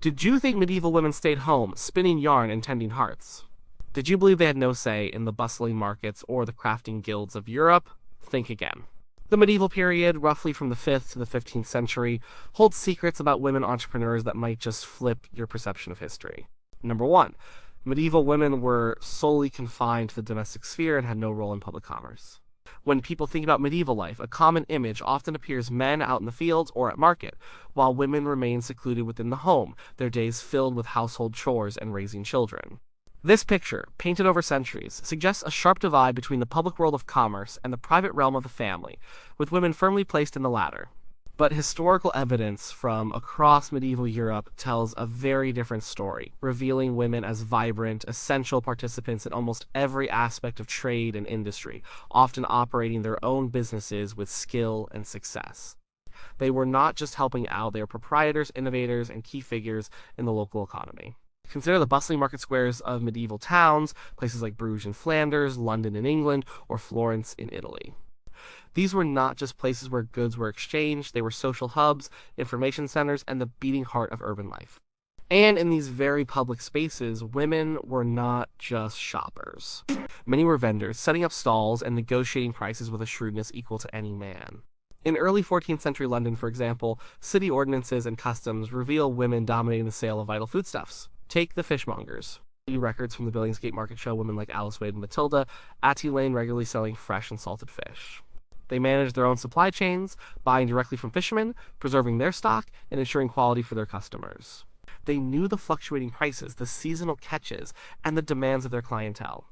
Did you think medieval women stayed home, spinning yarn and tending hearths? Did you believe they had no say in the bustling markets or the crafting guilds of Europe? Think again. The medieval period, roughly from the 5th to the 15th century, holds secrets about women entrepreneurs that might just flip your perception of history. Number 1. Medieval women were solely confined to the domestic sphere and had no role in public commerce. When people think about medieval life, a common image often appears men out in the fields or at market, while women remain secluded within the home, their days filled with household chores and raising children. This picture, painted over centuries, suggests a sharp divide between the public world of commerce and the private realm of the family, with women firmly placed in the latter. But historical evidence from across medieval Europe tells a very different story, revealing women as vibrant, essential participants in almost every aspect of trade and industry, often operating their own businesses with skill and success. They were not just helping out, they were proprietors, innovators, and key figures in the local economy. Consider the bustling market squares of medieval towns, places like Bruges in Flanders, London in England, or Florence in Italy. These were not just places where goods were exchanged, they were social hubs, information centers, and the beating heart of urban life. And in these very public spaces, women were not just shoppers. Many were vendors, setting up stalls and negotiating prices with a shrewdness equal to any man. In early 14th century London, for example, city ordinances and customs reveal women dominating the sale of vital foodstuffs. Take the fishmongers. Records from the Billingsgate Market show women like Alice Wade and Matilda at Lane regularly selling fresh and salted fish. They managed their own supply chains, buying directly from fishermen, preserving their stock, and ensuring quality for their customers. They knew the fluctuating prices, the seasonal catches, and the demands of their clientele.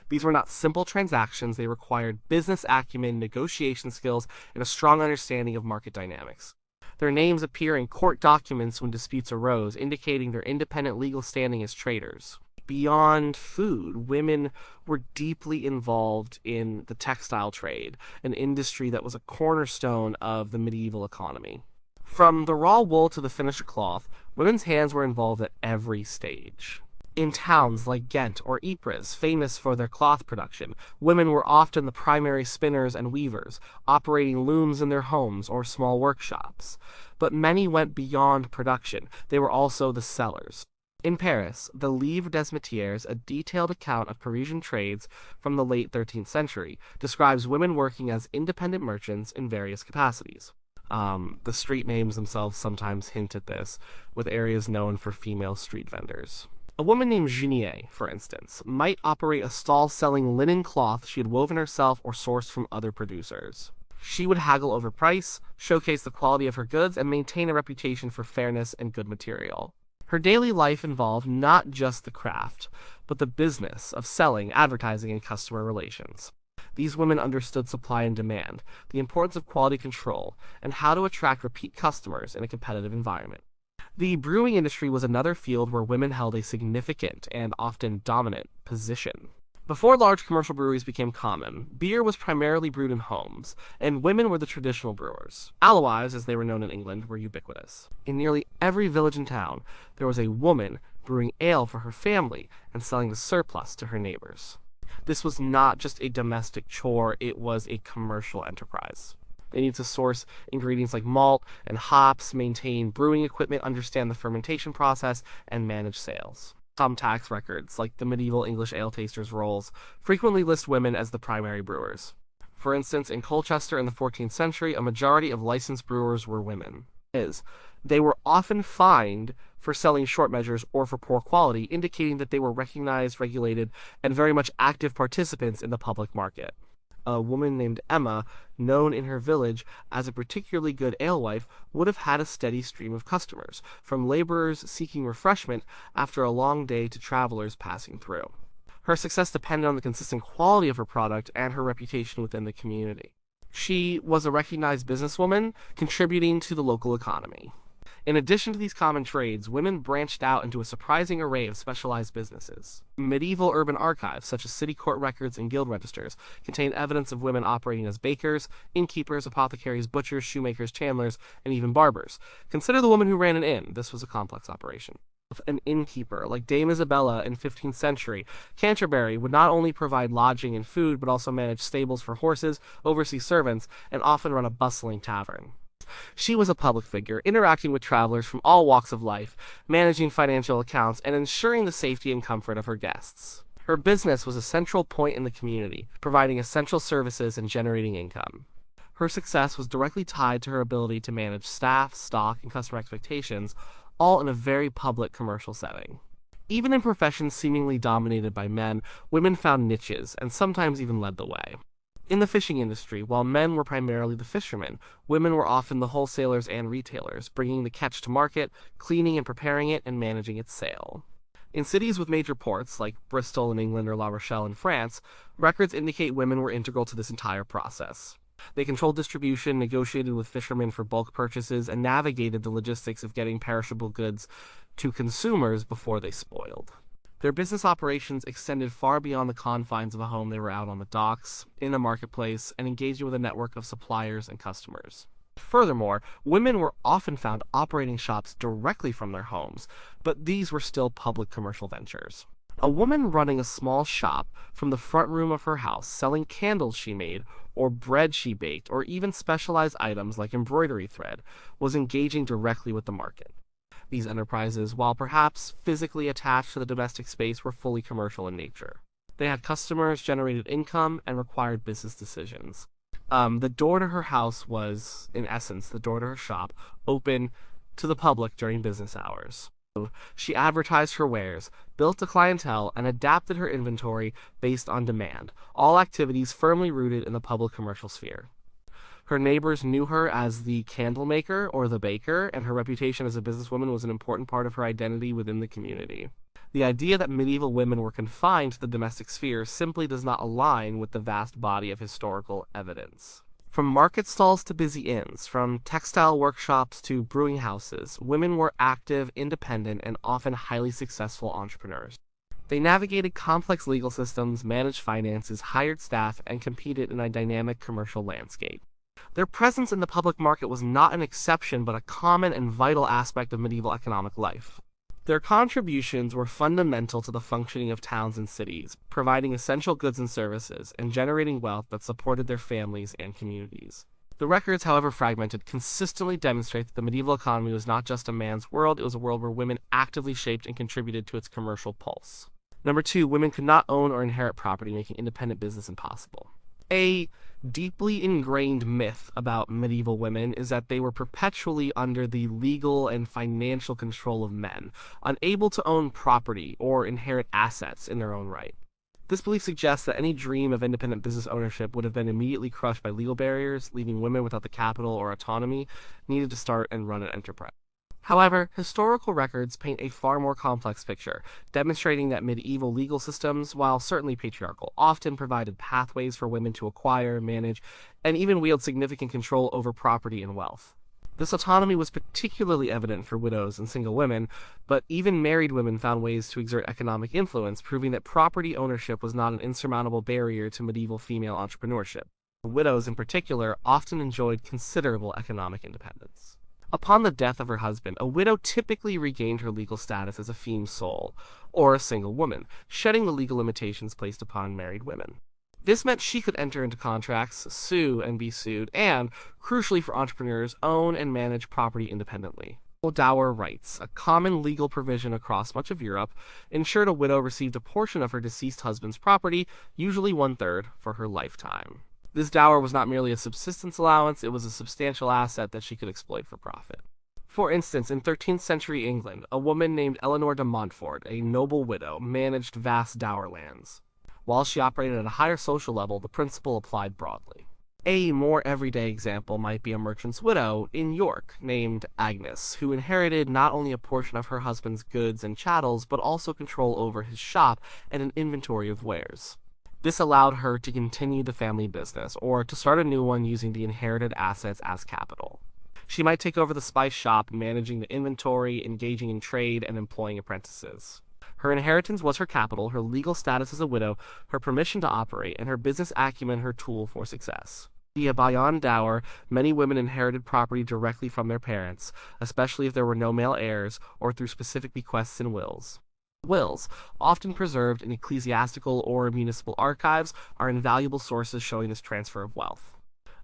These were not simple transactions, they required business acumen, negotiation skills, and a strong understanding of market dynamics. Their names appear in court documents when disputes arose, indicating their independent legal standing as traders. Beyond food, women were deeply involved in the textile trade, an industry that was a cornerstone of the medieval economy. From the raw wool to the finished cloth, women's hands were involved at every stage. In towns like Ghent or Ypres, famous for their cloth production, women were often the primary spinners and weavers, operating looms in their homes or small workshops. But many went beyond production. They were also the sellers. In Paris, the Livre des Métiers, a detailed account of Parisian trades from the late 13th century, describes women working as independent merchants in various capacities. The street names themselves sometimes hint at this, with areas known for female street vendors. A woman named Genier, for instance, might operate a stall selling linen cloth she had woven herself or sourced from other producers. She would haggle over price, showcase the quality of her goods, and maintain a reputation for fairness and good material. Her daily life involved not just the craft, but the business of selling, advertising, and customer relations. These women understood supply and demand, the importance of quality control, and how to attract repeat customers in a competitive environment. The brewing industry was another field where women held a significant and often dominant position. Before large commercial breweries became common, beer was primarily brewed in homes, and women were the traditional brewers. Housewives, as they were known in England, were ubiquitous. In nearly every village and town, there was a woman brewing ale for her family and selling the surplus to her neighbors. This was not just a domestic chore, it was a commercial enterprise. They need to source ingredients like malt and hops, maintain brewing equipment, understand the fermentation process, and manage sales. Some tax records, like the medieval English ale tasters' rolls, frequently list women as the primary brewers. For instance, in Colchester in the 14th century, a majority of licensed brewers were women. They were often fined for selling short measures or for poor quality, indicating that they were recognized, regulated, and very much active participants in the public market. A woman named Emma, known in her village as a particularly good alewife, would have had a steady stream of customers, from laborers seeking refreshment after a long day to travelers passing through. Her success depended on the consistent quality of her product and her reputation within the community. She was a recognized businesswoman, contributing to the local economy. In addition to these common trades, women branched out into a surprising array of specialized businesses. Medieval urban archives, such as city court records and guild registers, contain evidence of women operating as bakers, innkeepers, apothecaries, butchers, shoemakers, chandlers, and even barbers. Consider the woman who ran an inn. This was a complex operation. An innkeeper, like Dame Isabella in 15th century, Canterbury would not only provide lodging and food, but also manage stables for horses, oversee servants, and often run a bustling tavern. She was a public figure, interacting with travelers from all walks of life, managing financial accounts, and ensuring the safety and comfort of her guests. Her business was a central point in the community, providing essential services and generating income. Her success was directly tied to her ability to manage staff, stock, and customer expectations, all in a very public commercial setting. Even in professions seemingly dominated by men, women found niches and sometimes even led the way. In the fishing industry, while men were primarily the fishermen, women were often the wholesalers and retailers, bringing the catch to market, cleaning and preparing it, and managing its sale. In cities with major ports, like Bristol in England or La Rochelle in France, records indicate women were integral to this entire process. They controlled distribution, negotiated with fishermen for bulk purchases, and navigated the logistics of getting perishable goods to consumers before they spoiled. Their business operations extended far beyond the confines of a home. They were out on the docks, in a marketplace, and engaging with a network of suppliers and customers. Furthermore, women were often found operating shops directly from their homes, but these were still public commercial ventures. A woman running a small shop from the front room of her house, selling candles she made, or bread she baked, or even specialized items like embroidery thread, was engaging directly with the market. These enterprises, while perhaps physically attached to the domestic space, were fully commercial in nature. They had customers, generated income, and required business decisions. The door to her house was, in essence, the door to her shop, open to the public during business hours. She advertised her wares, built a clientele, and adapted her inventory based on demand, all activities firmly rooted in the public commercial sphere. Her neighbors knew her as the candle maker or the baker, and her reputation as a businesswoman was an important part of her identity within the community. The idea that medieval women were confined to the domestic sphere simply does not align with the vast body of historical evidence. From market stalls to busy inns, from textile workshops to brewing houses, women were active, independent, and often highly successful entrepreneurs. They navigated complex legal systems, managed finances, hired staff, and competed in a dynamic commercial landscape. Their presence in the public market was not an exception but a common and vital aspect of medieval economic life. Their contributions were fundamental to the functioning of towns and cities, providing essential goods and services, and generating wealth that supported their families and communities. The records, however fragmented, consistently demonstrate that the medieval economy was not just a man's world, it was a world where women actively shaped and contributed to its commercial pulse. Number 2, women could not own or inherit property, making independent business impossible. A deeply ingrained myth about medieval women is that they were perpetually under the legal and financial control of men, unable to own property or inherit assets in their own right. This belief suggests that any dream of independent business ownership would have been immediately crushed by legal barriers, leaving women without the capital or autonomy needed to start and run an enterprise. However, historical records paint a far more complex picture, demonstrating that medieval legal systems, while certainly patriarchal, often provided pathways for women to acquire, manage, and even wield significant control over property and wealth. This autonomy was particularly evident for widows and single women, but even married women found ways to exert economic influence, proving that property ownership was not an insurmountable barrier to medieval female entrepreneurship. Widows, in particular, often enjoyed considerable economic independence. Upon the death of her husband, a widow typically regained her legal status as a feme sole, or a single woman, shedding the legal limitations placed upon married women. This meant she could enter into contracts, sue and be sued, and, crucially for entrepreneurs, own and manage property independently. Dower rights, a common legal provision across much of Europe, ensured a widow received a portion of her deceased husband's property, usually 1/3, for her lifetime. This dower was not merely a subsistence allowance, it was a substantial asset that she could exploit for profit. For instance, in 13th century England, a woman named Eleanor de Montfort, a noble widow, managed vast dower lands. While she operated at a higher social level, the principle applied broadly. A more everyday example might be a merchant's widow in York named Agnes, who inherited not only a portion of her husband's goods and chattels, but also control over his shop and an inventory of wares. This allowed her to continue the family business, or to start a new one using the inherited assets as capital. She might take over the spice shop, managing the inventory, engaging in trade, and employing apprentices. Her inheritance was her capital, her legal status as a widow, her permission to operate, and her business acumen her tool for success. Beyond dower, many women inherited property directly from their parents, especially if there were no male heirs, or through specific bequests and wills. Wills, often preserved in ecclesiastical or municipal archives, are invaluable sources showing this transfer of wealth.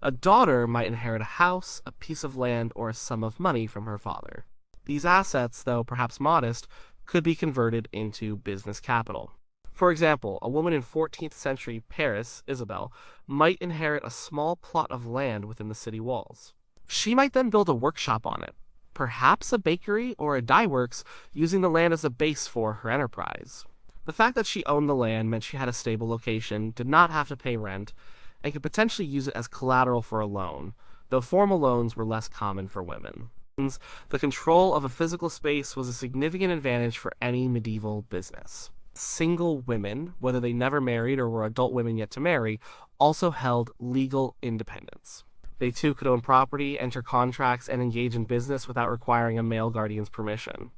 A daughter might inherit a house, a piece of land, or a sum of money from her father. These assets, though perhaps modest, could be converted into business capital. For example, a woman in 14th century Paris, Isabel, might inherit a small plot of land within the city walls. She might then build a workshop on it, perhaps a bakery or a dye works, using the land as a base for her enterprise. The fact that she owned the land meant she had a stable location, did not have to pay rent, and could potentially use it as collateral for a loan, though formal loans were less common for women. The control of a physical space was a significant advantage for any medieval business. Single women, whether they never married or were adult women yet to marry, also held legal independence. They too could own property, enter contracts, and engage in business without requiring a male guardian's permission.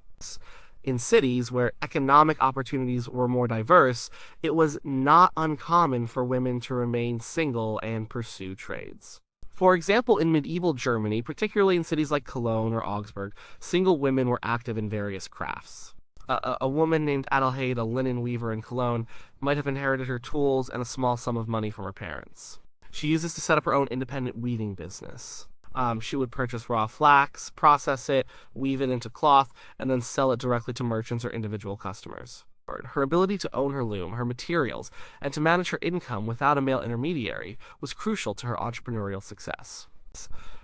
In cities where economic opportunities were more diverse, it was not uncommon for women to remain single and pursue trades. For example, in medieval Germany, particularly in cities like Cologne or Augsburg, single women were active in various crafts. A woman named Adelheid, a linen weaver in Cologne, might have inherited her tools and a small sum of money from her parents. She used this to set up her own independent weaving business. She would purchase raw flax, process it, weave it into cloth, and then sell it directly to merchants or individual customers. Her ability to own her loom, her materials, and to manage her income without a male intermediary was crucial to her entrepreneurial success.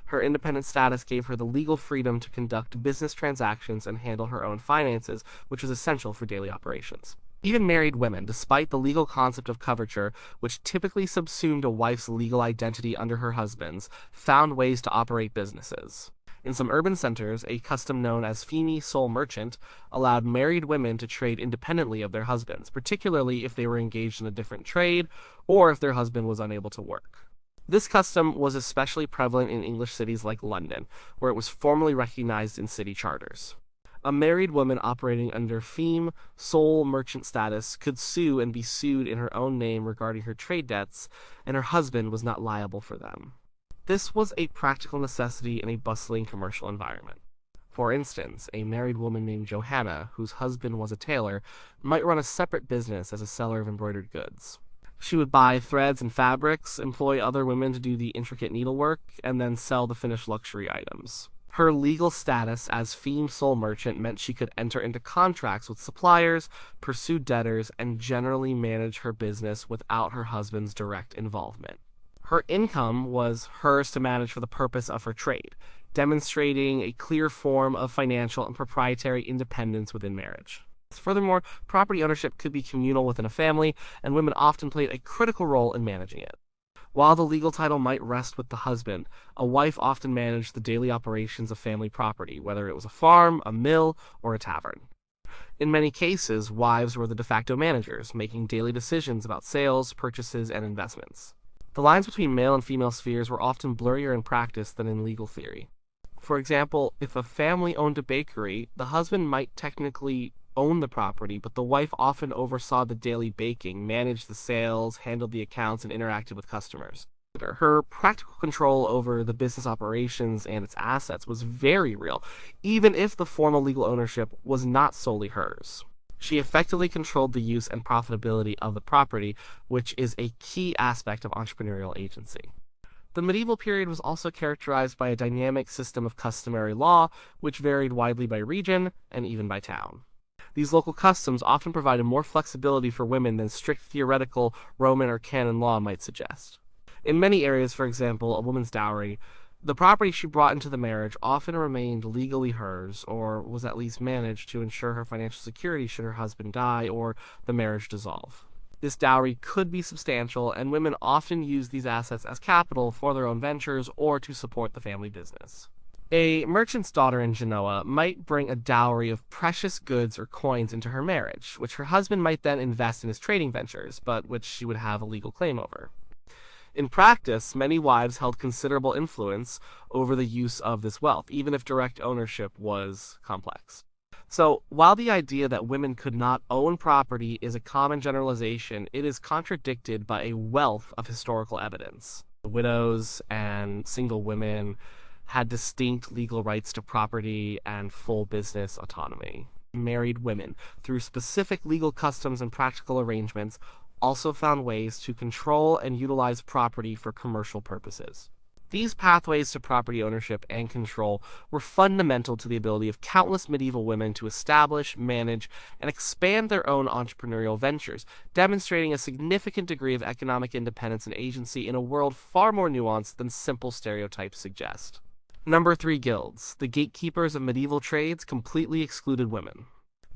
Her independent status gave her the legal freedom to conduct business transactions and handle her own finances, which was essential for daily operations. Even married women, despite the legal concept of coverture, which typically subsumed a wife's legal identity under her husband's, found ways to operate businesses. In some urban centers, a custom known as feme sole merchant allowed married women to trade independently of their husbands, particularly if they were engaged in a different trade or if their husband was unable to work. This custom was especially prevalent in English cities like London, where it was formally recognized in city charters. A married woman operating under feme sole merchant status could sue and be sued in her own name regarding her trade debts, and her husband was not liable for them. This was a practical necessity in a bustling commercial environment. For instance, a married woman named Johanna, whose husband was a tailor, might run a separate business as a seller of embroidered goods. She would buy threads and fabrics, employ other women to do the intricate needlework, and then sell the finished luxury items. Her legal status as feme sole merchant meant she could enter into contracts with suppliers, pursue debtors, and generally manage her business without her husband's direct involvement. Her income was hers to manage for the purpose of her trade, demonstrating a clear form of financial and proprietary independence within marriage. Furthermore, property ownership could be communal within a family, and women often played a critical role in managing it. While the legal title might rest with the husband, a wife often managed the daily operations of family property, whether it was a farm, a mill, or a tavern. In many cases, wives were the de facto managers, making daily decisions about sales, purchases, and investments. The lines between male and female spheres were often blurrier in practice than in legal theory. For example, if a family owned a bakery, the husband might technically own the property, but the wife often oversaw the daily baking, managed the sales, handled the accounts, and interacted with customers. Her practical control over the business operations and its assets was very real, even if the formal legal ownership was not solely hers. She effectively controlled the use and profitability of the property, which is a key aspect of entrepreneurial agency. The medieval period was also characterized by a dynamic system of customary law, which varied widely by region and even by town. These local customs often provided more flexibility for women than strict theoretical Roman or canon law might suggest. In many areas, for example, a woman's dowry, the property she brought into the marriage often remained legally hers, or was at least managed to ensure her financial security should her husband die or the marriage dissolve. This dowry could be substantial, and women often used these assets as capital for their own ventures or to support the family business. A merchant's daughter in Genoa might bring a dowry of precious goods or coins into her marriage, which her husband might then invest in his trading ventures, but which she would have a legal claim over. In practice, many wives held considerable influence over the use of this wealth, even if direct ownership was complex. So, while the idea that women could not own property is a common generalization, it is contradicted by a wealth of historical evidence. Widows and single women had distinct legal rights to property and full business autonomy. Married women, through specific legal customs and practical arrangements, also found ways to control and utilize property for commercial purposes. These pathways to property ownership and control were fundamental to the ability of countless medieval women to establish, manage, and expand their own entrepreneurial ventures, demonstrating a significant degree of economic independence and agency in a world far more nuanced than simple stereotypes suggest. Number 3, guilds. The gatekeepers of medieval trades completely excluded women.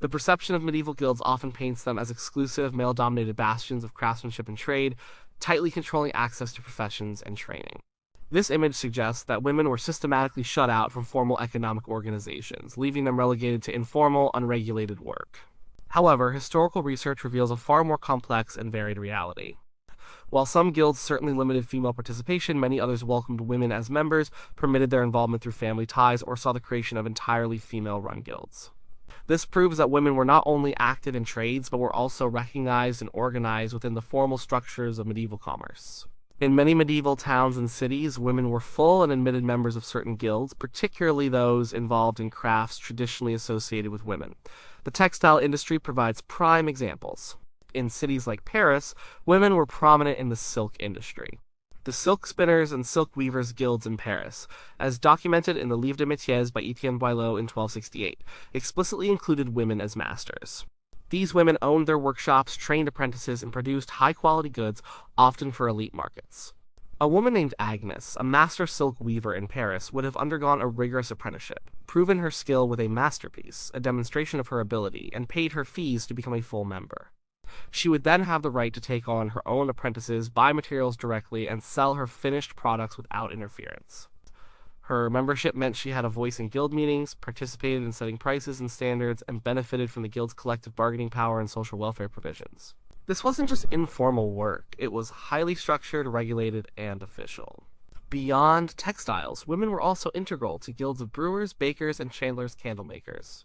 The perception of medieval guilds often paints them as exclusive, male-dominated bastions of craftsmanship and trade, tightly controlling access to professions and training. This image suggests that women were systematically shut out from formal economic organizations, leaving them relegated to informal, unregulated work. However, historical research reveals a far more complex and varied reality. While some guilds certainly limited female participation, many others welcomed women as members, permitted their involvement through family ties, or saw the creation of entirely female-run guilds. This proves that women were not only active in trades, but were also recognized and organized within the formal structures of medieval commerce. In many medieval towns and cities, women were full and admitted members of certain guilds, particularly those involved in crafts traditionally associated with women. The textile industry provides prime examples. In cities like Paris, women were prominent in the silk industry. The silk spinners and silk weavers guilds in Paris, as documented in the Livre des Métiers by Etienne Boileau in 1268, explicitly included women as masters. These women owned their workshops, trained apprentices, and produced high-quality goods, often for elite markets. A woman named Agnes, a master silk weaver in Paris, would have undergone a rigorous apprenticeship, proven her skill with a masterpiece, a demonstration of her ability, and paid her fees to become a full member. She would then have the right to take on her own apprentices, buy materials directly, and sell her finished products without interference. Her membership meant she had a voice in guild meetings, participated in setting prices and standards, and benefited from the guild's collective bargaining power and social welfare provisions. This wasn't just informal work, it was highly structured, regulated, and official. Beyond textiles, women were also integral to guilds of brewers, bakers, and chandlers' candlemakers.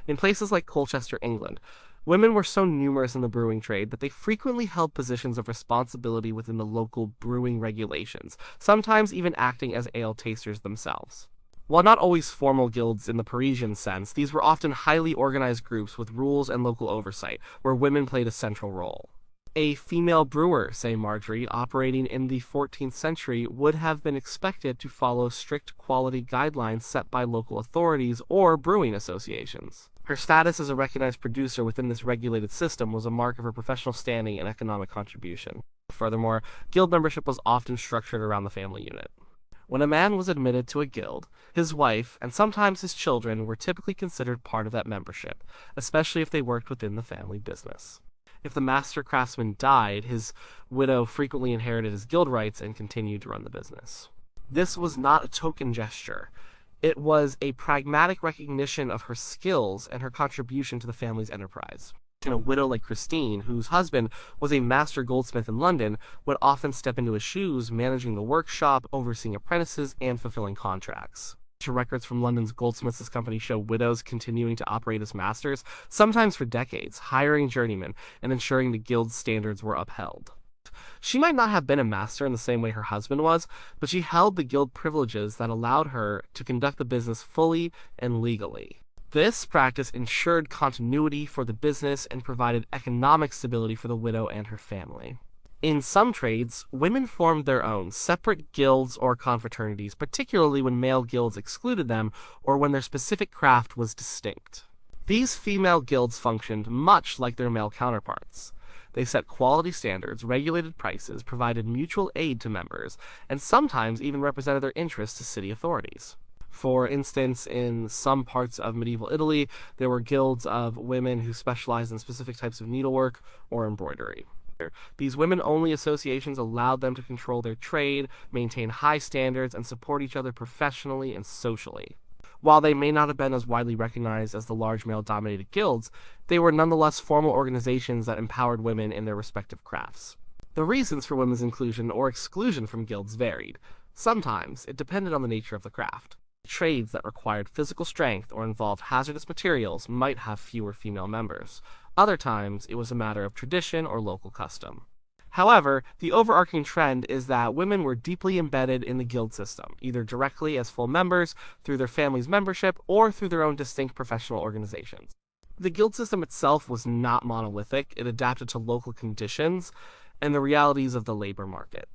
In places like Colchester, England, women were so numerous in the brewing trade that they frequently held positions of responsibility within the local brewing regulations, sometimes even acting as ale tasters themselves. While not always formal guilds in the Parisian sense, these were often highly organized groups with rules and local oversight, where women played a central role. A female brewer, say Marjorie, operating in the 14th century, would have been expected to follow strict quality guidelines set by local authorities or brewing associations. Her status as a recognized producer within this regulated system was a mark of her professional standing and economic contribution. Furthermore, guild membership was often structured around the family unit. When a man was admitted to a guild, his wife, and sometimes his children, were typically considered part of that membership, especially if they worked within the family business. If the master craftsman died, his widow frequently inherited his guild rights and continued to run the business. This was not a token gesture. It was a pragmatic recognition of her skills and her contribution to the family's enterprise. A widow like Christine, whose husband was a master goldsmith in London, would often step into his shoes, managing the workshop, overseeing apprentices, and fulfilling contracts. Records from London's Goldsmiths' Company show widows continuing to operate as masters, sometimes for decades, hiring journeymen and ensuring the guild's standards were upheld. She might not have been a master in the same way her husband was, but she held the guild privileges that allowed her to conduct the business fully and legally. This practice ensured continuity for the business and provided economic stability for the widow and her family. In some trades, women formed their own separate guilds or confraternities, particularly when male guilds excluded them or when their specific craft was distinct. These female guilds functioned much like their male counterparts. They set quality standards, regulated prices, provided mutual aid to members, and sometimes even represented their interests to city authorities. For instance, in some parts of medieval Italy, there were guilds of women who specialized in specific types of needlework or embroidery. These women-only associations allowed them to control their trade, maintain high standards, and support each other professionally and socially. While they may not have been as widely recognized as the large male-dominated guilds, they were nonetheless formal organizations that empowered women in their respective crafts. The reasons for women's inclusion or exclusion from guilds varied. Sometimes it depended on the nature of the craft. Trades that required physical strength or involved hazardous materials might have fewer female members. Other times, it was a matter of tradition or local custom. However, the overarching trend is that women were deeply embedded in the guild system, either directly as full members, through their family's membership, or through their own distinct professional organizations. The guild system itself was not monolithic. It adapted to local conditions and the realities of the labor market.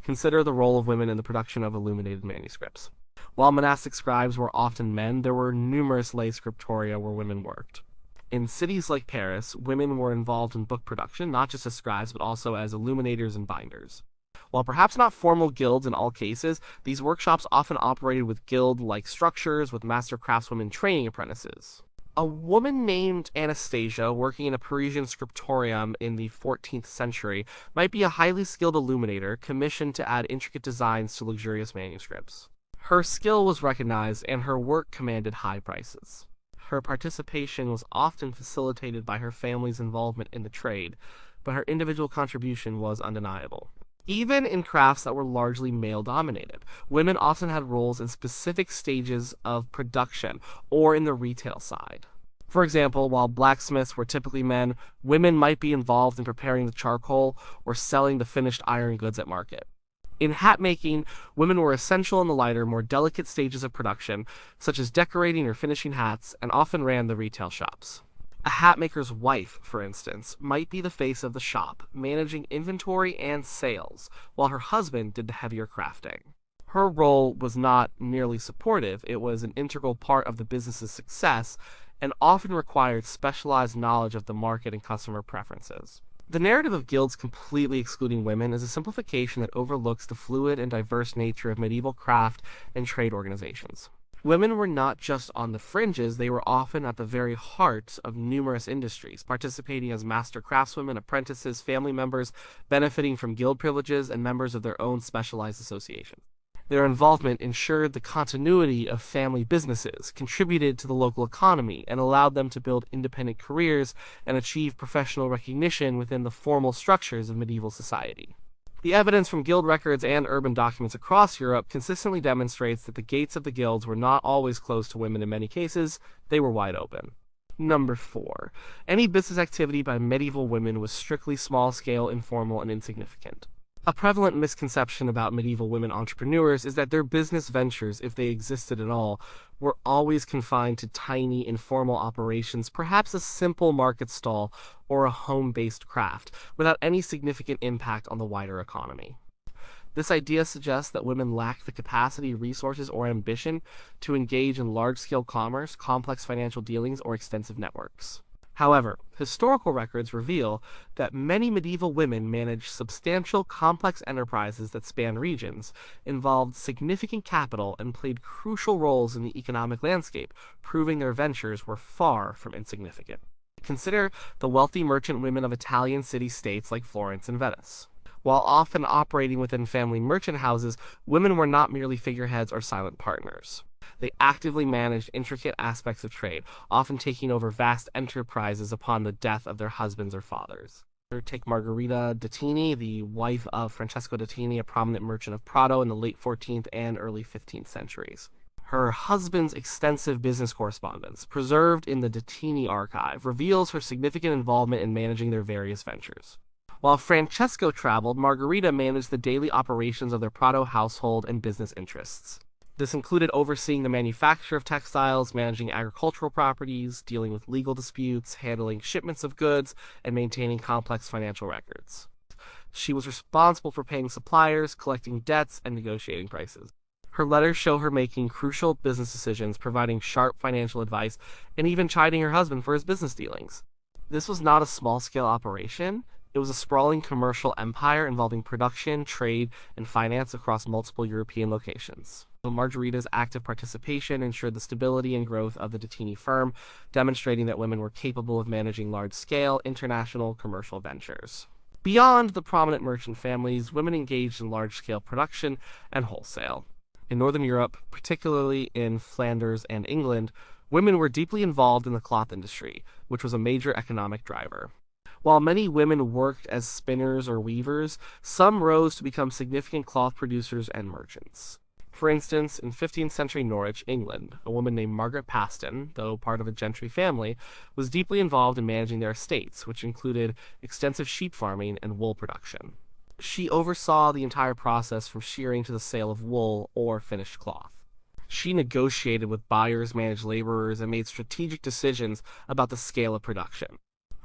Consider the role of women in the production of illuminated manuscripts. While monastic scribes were often men, there were numerous lay scriptoria where women worked. In cities like Paris, women were involved in book production, not just as scribes, but also as illuminators and binders. While perhaps not formal guilds in all cases, these workshops often operated with guild-like structures with master craftswomen training apprentices. A woman named Anastasia, working in a Parisian scriptorium in the 14th century, might be a highly skilled illuminator commissioned to add intricate designs to luxurious manuscripts. Her skill was recognized, and her work commanded high prices. Her participation was often facilitated by her family's involvement in the trade, but her individual contribution was undeniable. Even in crafts that were largely male-dominated, women often had roles in specific stages of production or in the retail side. For example, while blacksmiths were typically men, women might be involved in preparing the charcoal or selling the finished iron goods at market. In hat making, women were essential in the lighter, more delicate stages of production, such as decorating or finishing hats, and often ran the retail shops. A hat maker's wife, for instance, might be the face of the shop, managing inventory and sales, while her husband did the heavier crafting. Her role was not merely supportive, it was an integral part of the business's success, and often required specialized knowledge of the market and customer preferences. The narrative of guilds completely excluding women is a simplification that overlooks the fluid and diverse nature of medieval craft and trade organizations. Women were not just on the fringes, they were often at the very heart of numerous industries, participating as master craftswomen, apprentices, family members, benefiting from guild privileges, and members of their own specialized associations. Their involvement ensured the continuity of family businesses, contributed to the local economy, and allowed them to build independent careers and achieve professional recognition within the formal structures of medieval society. The evidence from guild records and urban documents across Europe consistently demonstrates that the gates of the guilds were not always closed to women in many cases, they were wide open. Number 4. Any business activity by medieval women was strictly small-scale, informal, and insignificant. A prevalent misconception about medieval women entrepreneurs is that their business ventures, if they existed at all, were always confined to tiny, informal operations, perhaps a simple market stall or a home-based craft, without any significant impact on the wider economy. This idea suggests that women lacked the capacity, resources, or ambition to engage in large-scale commerce, complex financial dealings, or extensive networks. However, historical records reveal that many medieval women managed substantial, complex enterprises that spanned regions, involved significant capital, and played crucial roles in the economic landscape, proving their ventures were far from insignificant. Consider the wealthy merchant women of Italian city-states like Florence and Venice. While often operating within family merchant houses, women were not merely figureheads or silent partners. They actively managed intricate aspects of trade, often taking over vast enterprises upon the death of their husbands or fathers. Take Margherita Dattini, the wife of Francesco Dattini, a prominent merchant of Prato in the late 14th and early 15th centuries. Her husband's extensive business correspondence, preserved in the Dattini archive, reveals her significant involvement in managing their various ventures. While Francesco traveled, Margherita managed the daily operations of their Prato household and business interests. This included overseeing the manufacture of textiles, managing agricultural properties, dealing with legal disputes, handling shipments of goods, and maintaining complex financial records. She was responsible for paying suppliers, collecting debts, and negotiating prices. Her letters show her making crucial business decisions, providing sharp financial advice, and even chiding her husband for his business dealings. This was not a small-scale operation. It was a sprawling commercial empire involving production, trade, and finance across multiple European locations. Margherita's active participation ensured the stability and growth of the Dattini firm, demonstrating that women were capable of managing large-scale, international commercial ventures. Beyond the prominent merchant families, women engaged in large-scale production and wholesale. In Northern Europe, particularly in Flanders and England, women were deeply involved in the cloth industry, which was a major economic driver. While many women worked as spinners or weavers, some rose to become significant cloth producers and merchants. For instance, in 15th century Norwich, England, a woman named Margaret Paston, though part of a gentry family, was deeply involved in managing their estates, which included extensive sheep farming and wool production. She oversaw the entire process from shearing to the sale of wool or finished cloth. She negotiated with buyers, managed laborers, and made strategic decisions about the scale of production.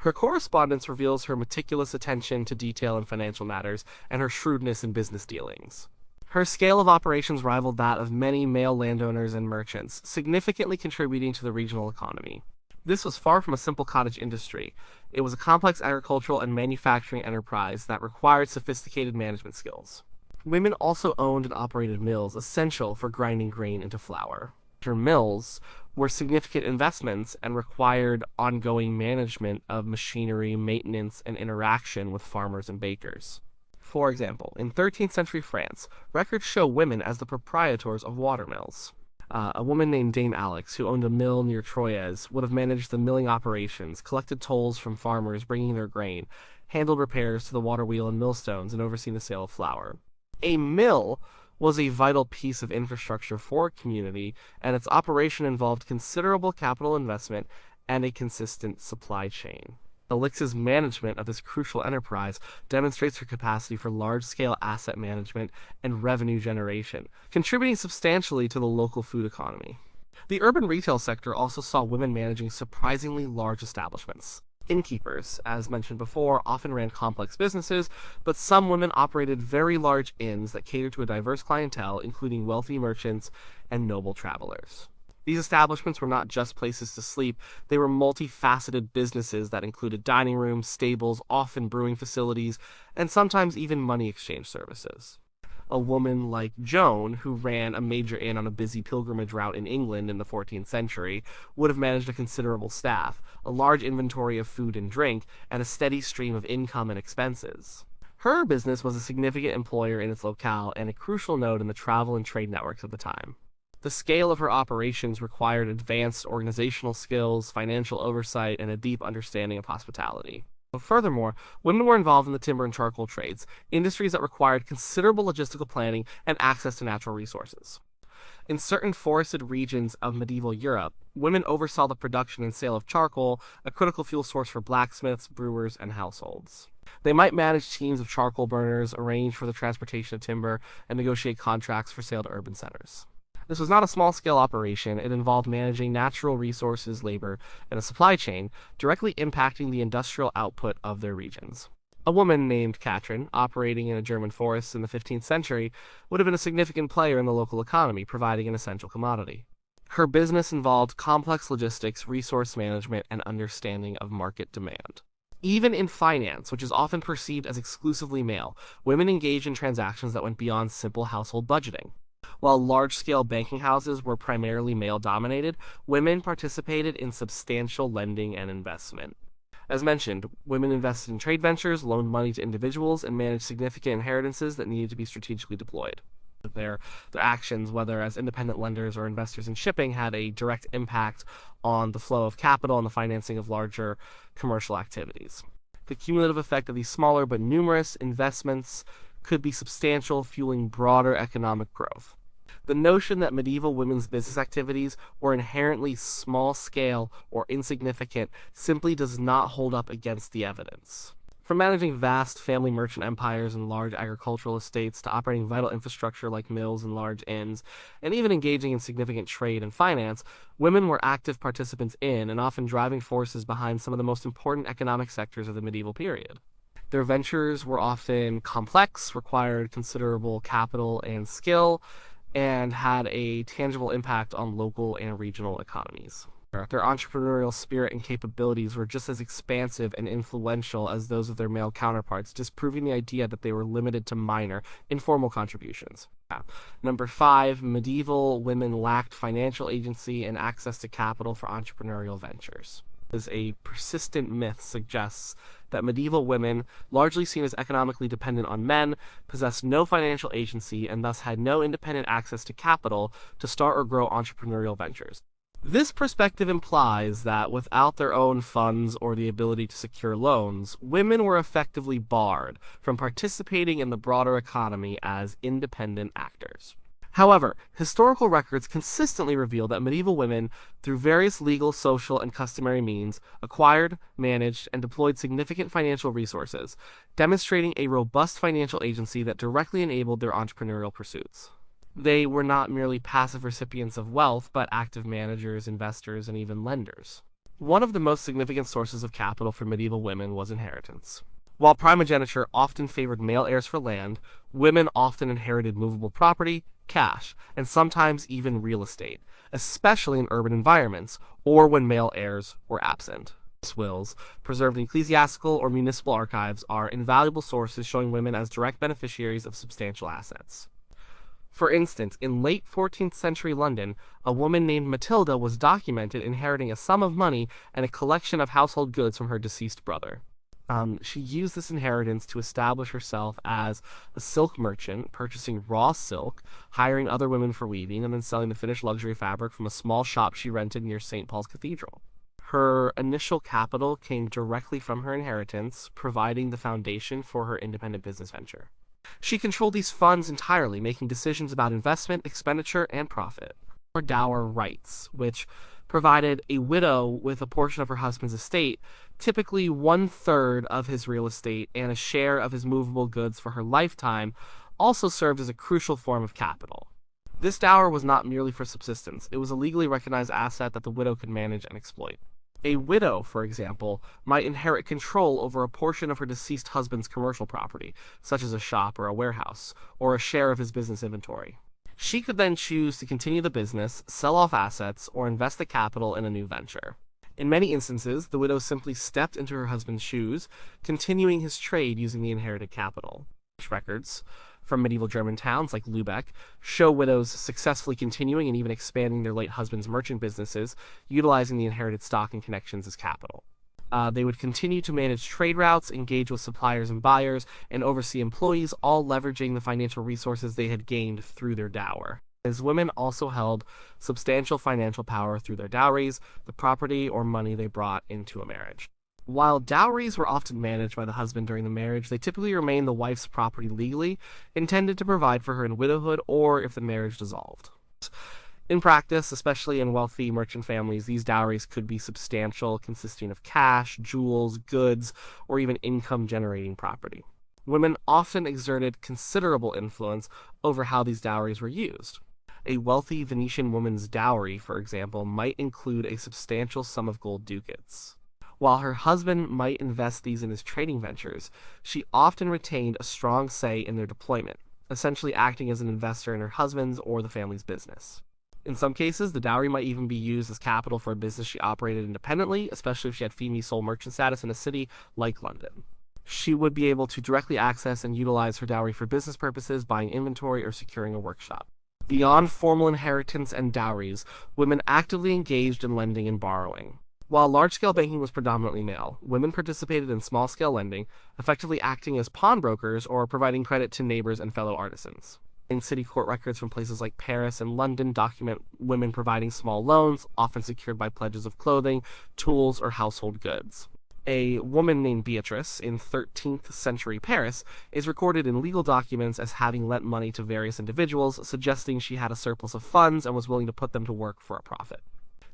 Her correspondence reveals her meticulous attention to detail in financial matters and her shrewdness in business dealings. Her scale of operations rivaled that of many male landowners and merchants, significantly contributing to the regional economy. This was far from a simple cottage industry. It was a complex agricultural and manufacturing enterprise that required sophisticated management skills. Women also owned and operated mills essential for grinding grain into flour. Her mills were significant investments and required ongoing management of machinery, maintenance, and interaction with farmers and bakers. For example, in 13th century France, records show women as the proprietors of watermills. A woman named Dame Alex, who owned a mill near Troyes, would have managed the milling operations, collected tolls from farmers bringing their grain, handled repairs to the water wheel and millstones, and overseen the sale of flour. A mill was a vital piece of infrastructure for a community, and its operation involved considerable capital investment and a consistent supply chain. Alix's management of this crucial enterprise demonstrates her capacity for large-scale asset management and revenue generation, contributing substantially to the local food economy. The urban retail sector also saw women managing surprisingly large establishments. Innkeepers, as mentioned before, often ran complex businesses, but some women operated very large inns that catered to a diverse clientele, including wealthy merchants and noble travelers. These establishments were not just places to sleep, they were multifaceted businesses that included dining rooms, stables, often brewing facilities, and sometimes even money exchange services. A woman like Joan, who ran a major inn on a busy pilgrimage route in England in the 14th century, would have managed a considerable staff, a large inventory of food and drink, and a steady stream of income and expenses. Her business was a significant employer in its locale and a crucial node in the travel and trade networks of the time. The scale of her operations required advanced organizational skills, financial oversight, and a deep understanding of hospitality. Furthermore, women were involved in the timber and charcoal trades, industries that required considerable logistical planning and access to natural resources. In certain forested regions of medieval Europe, women oversaw the production and sale of charcoal, a critical fuel source for blacksmiths, brewers, and households. They might manage teams of charcoal burners, arrange for the transportation of timber, and negotiate contracts for sale to urban centers. This was not a small-scale operation. It involved managing natural resources, labor, and a supply chain, directly impacting the industrial output of their regions. A woman named Katrin, operating in a German forest in the 15th century, would have been a significant player in the local economy, providing an essential commodity. Her business involved complex logistics, resource management, and understanding of market demand. Even in finance, which is often perceived as exclusively male, women engaged in transactions that went beyond simple household budgeting. While large-scale banking houses were primarily male-dominated, women participated in substantial lending and investment. As mentioned, women invested in trade ventures, loaned money to individuals, and managed significant inheritances that needed to be strategically deployed. Their actions, whether as independent lenders or investors in shipping, had a direct impact on the flow of capital and the financing of larger commercial activities. The cumulative effect of these smaller but numerous investments could be substantial, fueling broader economic growth. The notion that medieval women's business activities were inherently small-scale or insignificant simply does not hold up against the evidence. From managing vast family merchant empires and large agricultural estates to operating vital infrastructure like mills and large inns, and even engaging in significant trade and finance, women were active participants in and often driving forces behind some of the most important economic sectors of the medieval period. Their ventures were often complex, required considerable capital and skill, and had a tangible impact on local and regional economies. Their entrepreneurial spirit and capabilities were just as expansive and influential as those of their male counterparts, disproving the idea that they were limited to minor, informal contributions. Number 5, medieval women lacked financial agency and access to capital for entrepreneurial ventures. As a persistent myth suggests that medieval women, largely seen as economically dependent on men, possessed no financial agency and thus had no independent access to capital to start or grow entrepreneurial ventures. This perspective implies that without their own funds or the ability to secure loans, women were effectively barred from participating in the broader economy as independent actors. However, historical records consistently reveal that medieval women, through various legal, social, and customary means, acquired, managed, and deployed significant financial resources, demonstrating a robust financial agency that directly enabled their entrepreneurial pursuits. They were not merely passive recipients of wealth, but active managers, investors, and even lenders. One of the most significant sources of capital for medieval women was inheritance. While primogeniture often favored male heirs for land, women often inherited movable property, cash, and sometimes even real estate, especially in urban environments or when male heirs were absent. Wills, preserved in ecclesiastical or municipal archives, are invaluable sources showing women as direct beneficiaries of substantial assets. For instance, in late 14th century London, a woman named Matilda was documented inheriting a sum of money and a collection of household goods from her deceased brother. She used this inheritance to establish herself as a silk merchant, purchasing raw silk, hiring other women for weaving, and then selling the finished luxury fabric from a small shop she rented near St. Paul's Cathedral. Her initial capital came directly from her inheritance, providing the foundation for her independent business venture. She controlled these funds entirely, making decisions about investment, expenditure, and profit. Or dower rights, which provided a widow with a portion of her husband's estate, typically 1/3 of his real estate and a share of his movable goods for her lifetime, also served as a crucial form of capital. This dower was not merely for subsistence, it was a legally recognized asset that the widow could manage and exploit. A widow, for example, might inherit control over a portion of her deceased husband's commercial property, such as a shop or a warehouse, or a share of his business inventory. She could then choose to continue the business, sell off assets, or invest the capital in a new venture. In many instances, the widow simply stepped into her husband's shoes, continuing his trade using the inherited capital. Records from medieval German towns like Lübeck show widows successfully continuing and even expanding their late husband's merchant businesses, utilizing the inherited stock and connections as capital. They would continue to manage trade routes, engage with suppliers and buyers, and oversee employees, all leveraging the financial resources they had gained through their dower. As women also held substantial financial power through their dowries, the property or money they brought into a marriage. While dowries were often managed by the husband during the marriage, they typically remained the wife's property legally, intended to provide for her in widowhood or if the marriage dissolved. In practice, especially in wealthy merchant families, these dowries could be substantial, consisting of cash, jewels, goods, or even income-generating property. Women often exerted considerable influence over how these dowries were used. A wealthy Venetian woman's dowry, for example, might include a substantial sum of gold ducats. While her husband might invest these in his trading ventures, she often retained a strong say in their deployment, essentially acting as an investor in her husband's or the family's business. In some cases, the dowry might even be used as capital for a business she operated independently, especially if she had female sole merchant status in a city like London. She would be able to directly access and utilize her dowry for business purposes, buying inventory, or securing a workshop. Beyond formal inheritance and dowries, women actively engaged in lending and borrowing. While large-scale banking was predominantly male, women participated in small-scale lending, effectively acting as pawnbrokers or providing credit to neighbors and fellow artisans. In city court records from places like Paris and London document women providing small loans, often secured by pledges of clothing, tools, or household goods. A woman named Beatrice in 13th century Paris is recorded in legal documents as having lent money to various individuals, suggesting she had a surplus of funds and was willing to put them to work for a profit.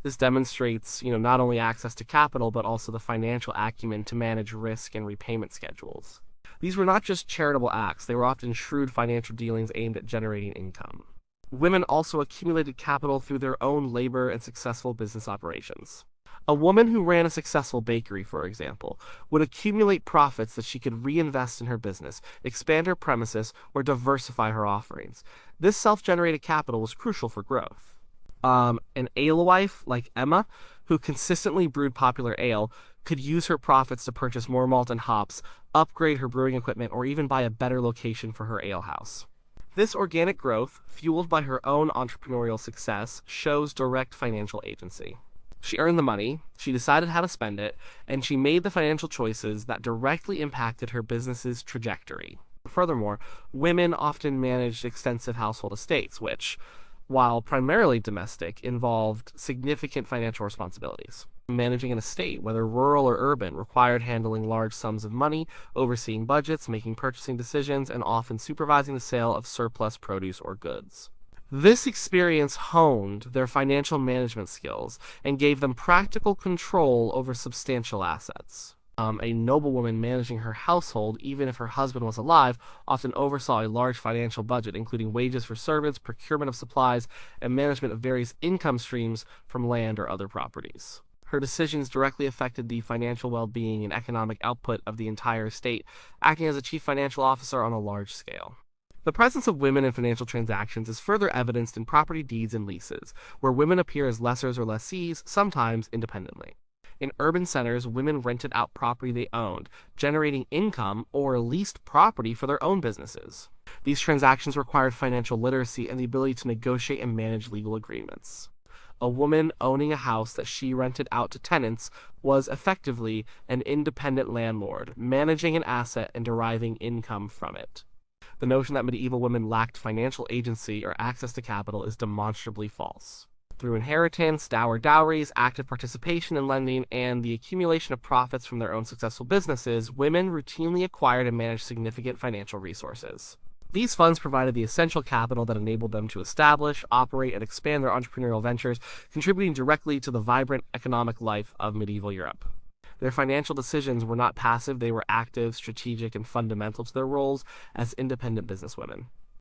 This demonstrates, not only access to capital, but also the financial acumen to manage risk and repayment schedules. These were not just charitable acts, they were often shrewd financial dealings aimed at generating income. Women also accumulated capital through their own labor and successful business operations. A woman who ran a successful bakery, for example, would accumulate profits that she could reinvest in her business, expand her premises, or diversify her offerings. This self-generated capital was crucial for growth. An alewife like Emma, who consistently brewed popular ale, could use her profits to purchase more malt and hops, upgrade her brewing equipment, or even buy a better location for her alehouse. This organic growth, fueled by her own entrepreneurial success, shows direct financial agency. She earned the money, she decided how to spend it, and she made the financial choices that directly impacted her business's trajectory. Furthermore, women often managed extensive household estates, which, while primarily domestic, involved significant financial responsibilities. Managing an estate, whether rural or urban, required handling large sums of money, overseeing budgets, making purchasing decisions, and often supervising the sale of surplus produce or goods. This experience honed their financial management skills and gave them practical control over substantial assets. A noblewoman managing her household, even if her husband was alive, often oversaw a large financial budget, including wages for servants, procurement of supplies, and management of various income streams from land or other properties. Her decisions directly affected the financial well-being and economic output of the entire state, acting as a chief financial officer on a large scale. The presence of women in financial transactions is further evidenced in property deeds and leases, where women appear as lessors or lessees, sometimes independently. In urban centers, women rented out property they owned, generating income or leased property for their own businesses. These transactions required financial literacy and the ability to negotiate and manage legal agreements. A woman owning a house that she rented out to tenants was effectively an independent landlord, managing an asset and deriving income from it. The notion that medieval women lacked financial agency or access to capital is demonstrably false. Through inheritance, dowries, active participation in lending, and the accumulation of profits from their own successful businesses, women routinely acquired and managed significant financial resources. These funds provided the essential capital that enabled them to establish, operate, and expand their entrepreneurial ventures, contributing directly to the vibrant economic life of medieval Europe. Their financial decisions were not passive, they were active, strategic, and fundamental to their roles as independent businesswomen.